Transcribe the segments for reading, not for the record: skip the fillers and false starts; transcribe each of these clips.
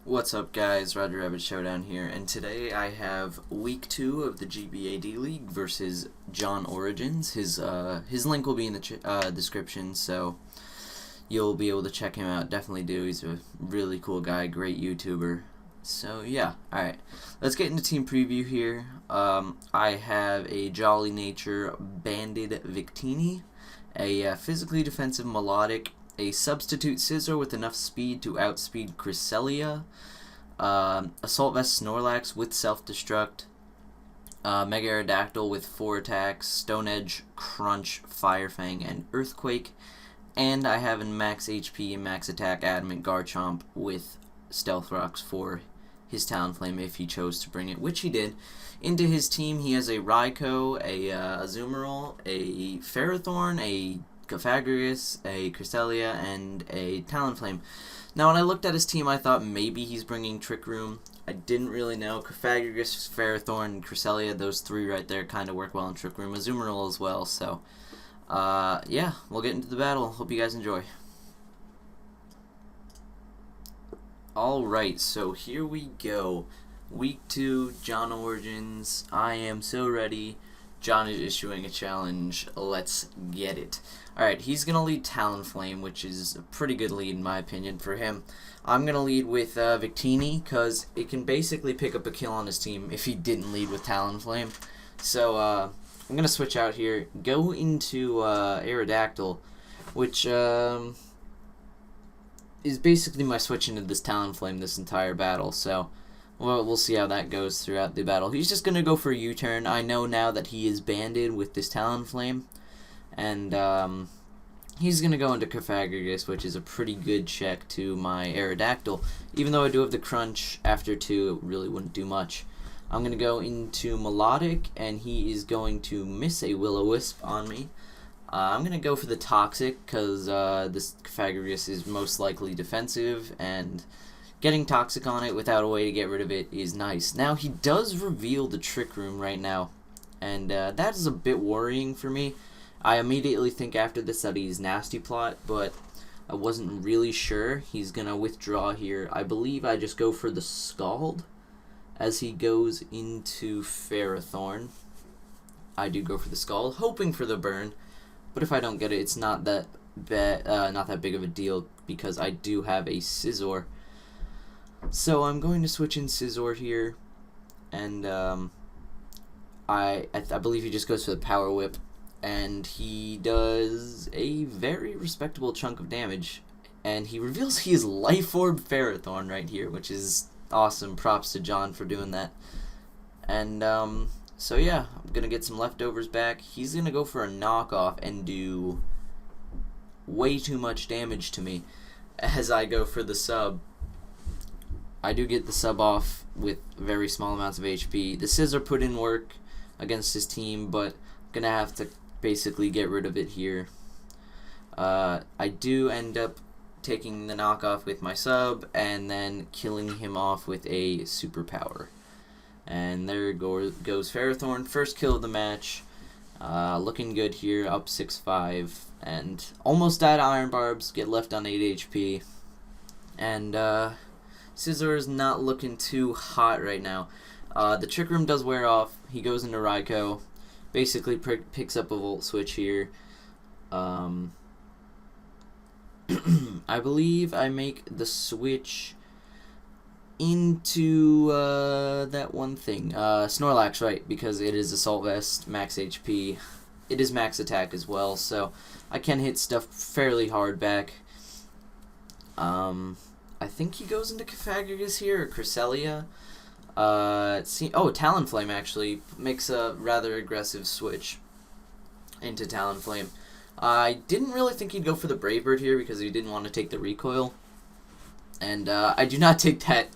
What's up, guys? Roger Rabbit Showdown here, and today I have week 2 of the GBA D-League versus JohnOrigins. His link will be in the description, so you'll be able to check him out. Definitely do. He's a really cool guy, great YouTuber. So yeah, alright. Let's get into team preview here. I have a Jolly Nature Banded Victini, a physically defensive Melodic, a substitute Scizor with enough speed to outspeed Cresselia, Assault Vest Snorlax with Self-Destruct, Mega Aerodactyl with 4 attacks, Stone Edge, Crunch, Fire Fang, and Earthquake, and I have in max HP and max attack Adamant Garchomp with Stealth Rocks for his Talonflame if he chose to bring it, which he did. Into his team, he has a Raikou, a Azumarill, a Ferrothorn, a Cofagrigus, a Cresselia, and a Talonflame. Now, when I looked at his team, I thought maybe he's bringing Trick Room. I didn't really know. Cofagrigus, Ferrothorn, and Cresselia, those three right there kind of work well in Trick Room. Azumarill as well, so yeah, we'll get into the battle. Hope you guys enjoy. Alright, so here we go. Week 2, JohnOrigins. I am so ready. John is issuing a challenge. Let's get it. Alright, he's going to lead Talonflame, which is a pretty good lead in my opinion for him. I'm going to lead with Victini, because it can basically pick up a kill on his team if he didn't lead with Talonflame. So, I'm going to switch out here. Go into Aerodactyl, which is basically my switch into this Talonflame this entire battle. So, well, we'll see how that goes throughout the battle. He's just going to go for a U-turn. I know now that he is banded with this Talonflame. And he's going to go into Cofagrigus, which is a pretty good check to my Aerodactyl. Even though I do have the Crunch after 2, it really wouldn't do much. I'm going to go into Melodic, and he is going to miss a Will-O-Wisp on me. I'm going to go for the Toxic, because this Cofagrigus is most likely defensive, and getting Toxic on it without a way to get rid of it is nice. Now, he does reveal the Trick Room right now, and that is a bit worrying for me. I immediately think after this that he's Nasty Plot, but I wasn't really sure. He's going to withdraw here. I believe I just go for the Scald as he goes into Ferrothorn. I do go for the Scald, hoping for the burn, but if I don't get it, it's not that big of a deal because I do have a Scizor. So I'm going to switch in Scizor here, and I believe he just goes for the Power Whip, and he does a very respectable chunk of damage, and he reveals he is Life Orb Ferrothorn right here, which is awesome. Props to John for doing that. And so yeah, I'm gonna get some leftovers back. He's gonna go for a knockoff and do way too much damage to me as I go for the sub. I do get the sub off with very small amounts of HP. The Scizor put in work against his team, but I'm going to have to basically get rid of it here. I do end up taking the knockoff with my sub, and then killing him off with a superpower. And there goes Ferrothorn, first kill of the match. Looking good here, up 6-5, and almost died Iron Barbs, get left on 8 HP. And Scizor is not looking too hot right now. The Trick Room does wear off. He goes into Raikou. Basically picks up a Volt Switch here. I believe I make the switch into that one thing. Snorlax, right, because it is Assault Vest, max HP. It is max attack as well, so I can hit stuff fairly hard back. I think he goes into Cofagrigus here, or Cresselia. Talonflame actually makes a rather aggressive switch into Talonflame. I didn't really think he'd go for the Brave Bird here because he didn't want to take the recoil. And I do not take that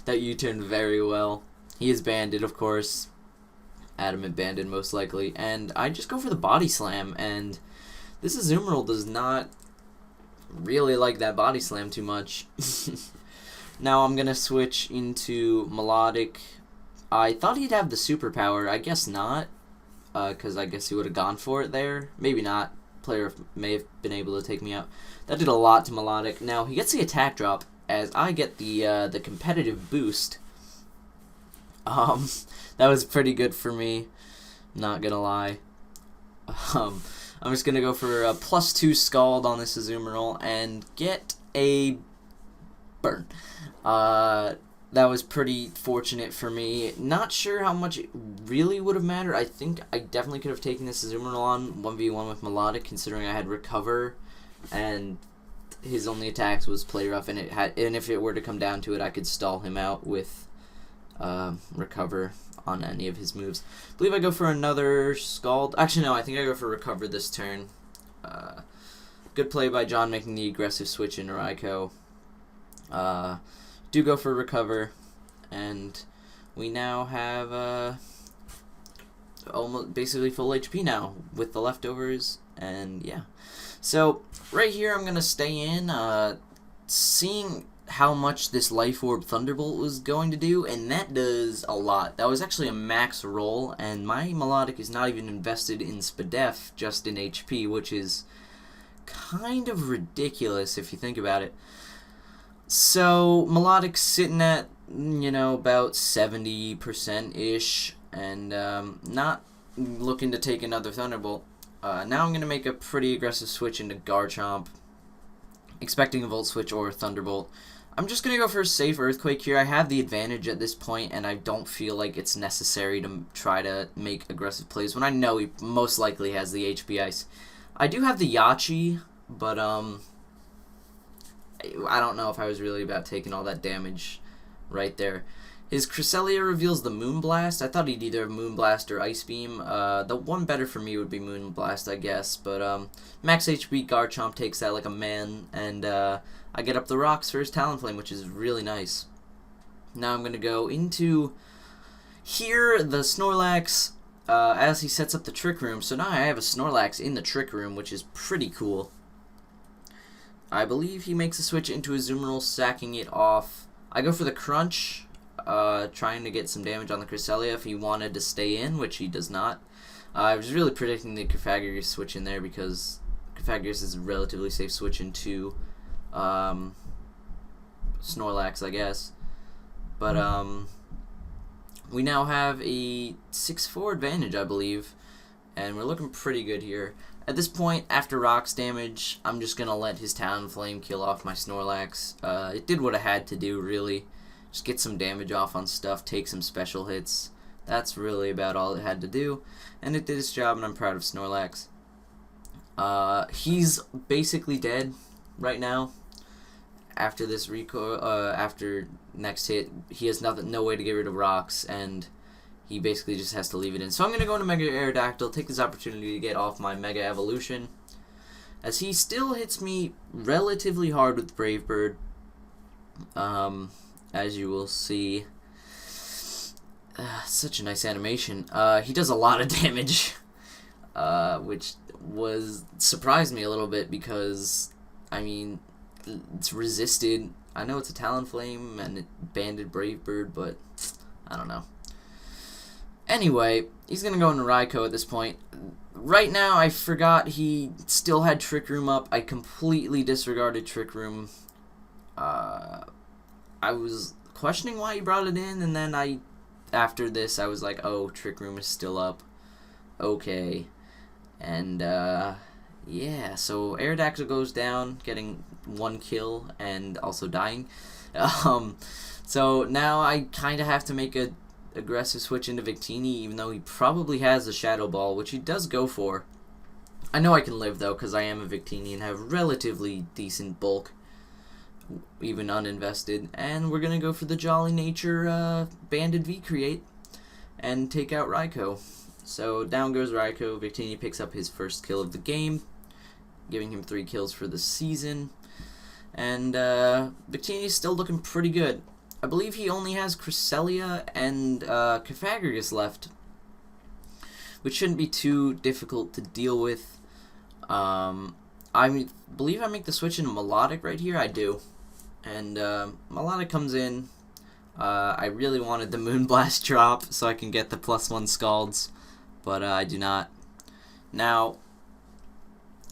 U-turn very well. He is banded, of course. Adamant banded, most likely. And I just go for the Body Slam, and this Azumarill does not really like that Body Slam too much. Now I'm going to switch into Melodic. I thought he'd have the superpower. I guess not, because I guess he would have gone for it there. Maybe not. Player may have been able to take me out. That did a lot to Melodic. Now, he gets the attack drop, as I get the competitive boost. That was pretty good for me, not gonna lie. I'm just gonna go for a +2 Scald on this Azumarill and get a burn. That was pretty fortunate for me. Not sure how much it really would have mattered. I think I definitely could have taken this Azumarill on 1v1 with Melodic, considering I had Recover, and his only attacks was Play Rough, and if it were to come down to it, I could stall him out with Recover on any of his moves. I believe I go for another Scald. Actually, no, I think I go for Recover this turn. Good play by John making the aggressive switch into Raikou. Do go for Recover, and we now have almost basically full HP now with the leftovers, and yeah. So right here I'm gonna stay in, seeing how much this Life Orb Thunderbolt was going to do, and that does a lot. That was actually a max roll, and my Melodic is not even invested in Spadef, just in HP, which is kind of ridiculous if you think about it. So Melodic's sitting at, you know, about 70%-ish, and not looking to take another Thunderbolt. Now I'm going to make a pretty aggressive switch into Garchomp, expecting a Volt Switch or a Thunderbolt. I'm just going to go for a safe Earthquake here. I have the advantage at this point, and I don't feel like it's necessary to try to make aggressive plays when I know he most likely has the HP Ice. I do have the Yachi, but I don't know if I was really about taking all that damage right there. His Cresselia reveals the Moonblast. I thought he'd either have Moonblast or Ice Beam. The one better for me would be Moonblast, I guess. But max HP Garchomp takes that like a man, and I get up the rocks for his Talonflame, which is really nice. Now I'm going to go into here, the Snorlax, as he sets up the Trick Room. So now I have a Snorlax in the Trick Room, which is pretty cool. I believe he makes a switch into a Azumarill, sacking it off. I go for the Crunch, trying to get some damage on the Cresselia if he wanted to stay in, which he does not. I was really predicting the Cofagrigus switch in there because Cofagrigus is a relatively safe switch into Snorlax, I guess. But we now have a 6-4 advantage, I believe, and we're looking pretty good here. At this point, after Rock's damage, I'm just going to let his Talonflame kill off my Snorlax. It did what it had to do, really. Just get some damage off on stuff, take some special hits. That's really about all it had to do. And it did its job, and I'm proud of Snorlax. He's basically dead right now. After this after next hit, he has no way to get rid of Rocks, and he basically just has to leave it in. So I'm going to go into Mega Aerodactyl, take this opportunity to get off my Mega Evolution, as he still hits me relatively hard with Brave Bird, as you will see. Such a nice animation. He does a lot of damage, which surprised me a little bit because, I mean, it's resisted. I know it's a Talonflame and it banded Brave Bird, but I don't know. Anyway, he's going to go into Raikou at this point. Right now, I forgot he still had Trick Room up. I completely disregarded Trick Room. I was questioning why he brought it in, and then after this, I was like, oh, Trick Room is still up. Okay. And, yeah, so Aerodactyl goes down, getting 1 kill and also dying. So now I kind of have to make a aggressive switch into Victini, even though he probably has a Shadow Ball, which he does go for. I know I can live, though, because I am a Victini and have relatively decent bulk, even uninvested. And we're going to go for the Jolly Nature Banded V-Create and take out Raikou. So down goes Raikou. Victini picks up his first kill of the game, giving him 3 kills for the season. And Victini's still looking pretty good. I believe he only has Cresselia and Cofagrigus left, which shouldn't be too difficult to deal with. I believe I make the switch into Melodic right here. I do. And Melodic comes in. I really wanted the Moonblast drop so I can get the +1 Scalds, but I do not. Now,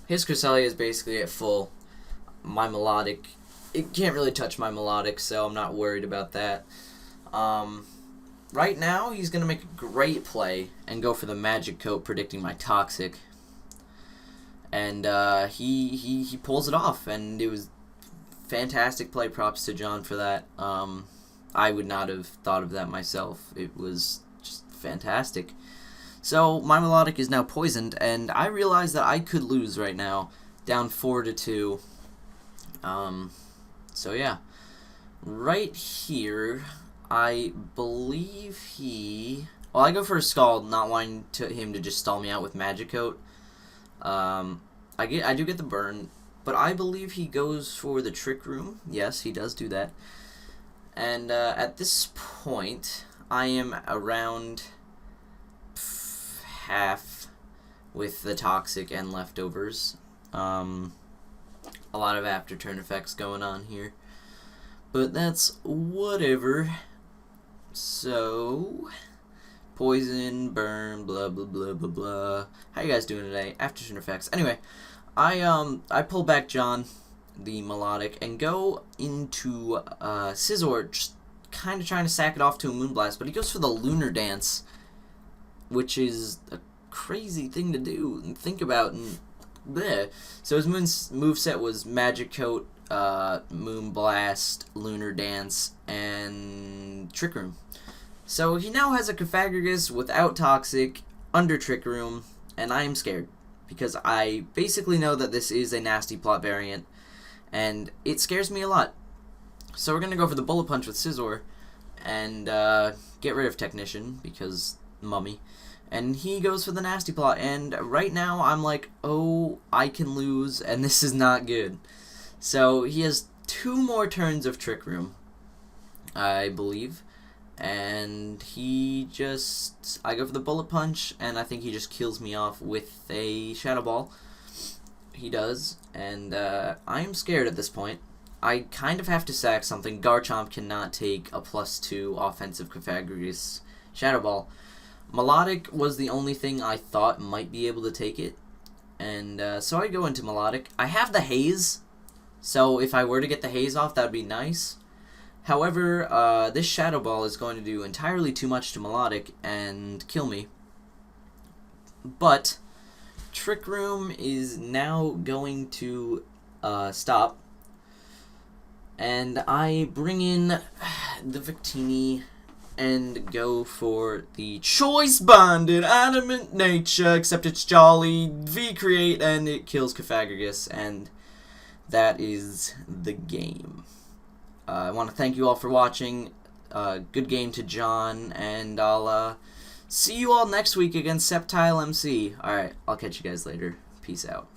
his Cresselia is basically at full. My Melodic it can't really touch my melodic, so I'm not worried about that. Right now, he's going to make a great play and go for the magic coat, predicting my toxic. And he pulls it off, and it was fantastic play. Props to John for that. I would not have thought of that myself. It was just fantastic. So my melodic is now poisoned, and I realize that I could lose right now, down 4-2. So yeah, right here, I believe he. Well, I go for a Scald, not wanting him to just stall me out with Magic Coat. I do get the burn, but I believe he goes for the Trick Room. Yes, he does do that. And at this point, I am around half with the Toxic and Leftovers. A lot of after turn effects going on here, but that's whatever. So, poison, burn, blah blah blah blah blah. How you guys doing today? After turn effects. Anyway, I pull back John, the melodic, and go into Scizor, just kind of trying to sack it off to a Moonblast, but he goes for the Lunar Dance, which is a crazy thing to do and think about. And bleh. So his moveset was Magic Coat, Moonblast, Lunar Dance, and Trick Room. So he now has a Cofagrigus without Toxic, under Trick Room, and I am scared, because I basically know that this is a nasty plot variant, and it scares me a lot. So we're going to go for the Bullet Punch with Scizor, and get rid of Technician, because Mummy. And he goes for the Nasty Plot, and right now I'm like, oh, I can lose, and this is not good. So he has 2 more turns of Trick Room, I believe, and I go for the Bullet Punch, and I think he just kills me off with a Shadow Ball. He does, and I am scared at this point. I kind of have to sack something. Garchomp cannot take a +2 offensive Cofagrigus Shadow Ball. Melodic was the only thing I thought might be able to take it, and so I go into Melodic. I have the Haze, so if I were to get the Haze off, that would be nice. However, this Shadow Ball is going to do entirely too much to Melodic and kill me. But Trick Room is now going to stop, and I bring in the Victini and go for the Choice Bonded Adamant Nature, except it's Jolly, V-Create, and it kills Cofagrigus, and that is the game. I want to thank you all for watching. Good game to John, and I'll see you all next week against Sceptile MC. Alright, I'll catch you guys later. Peace out.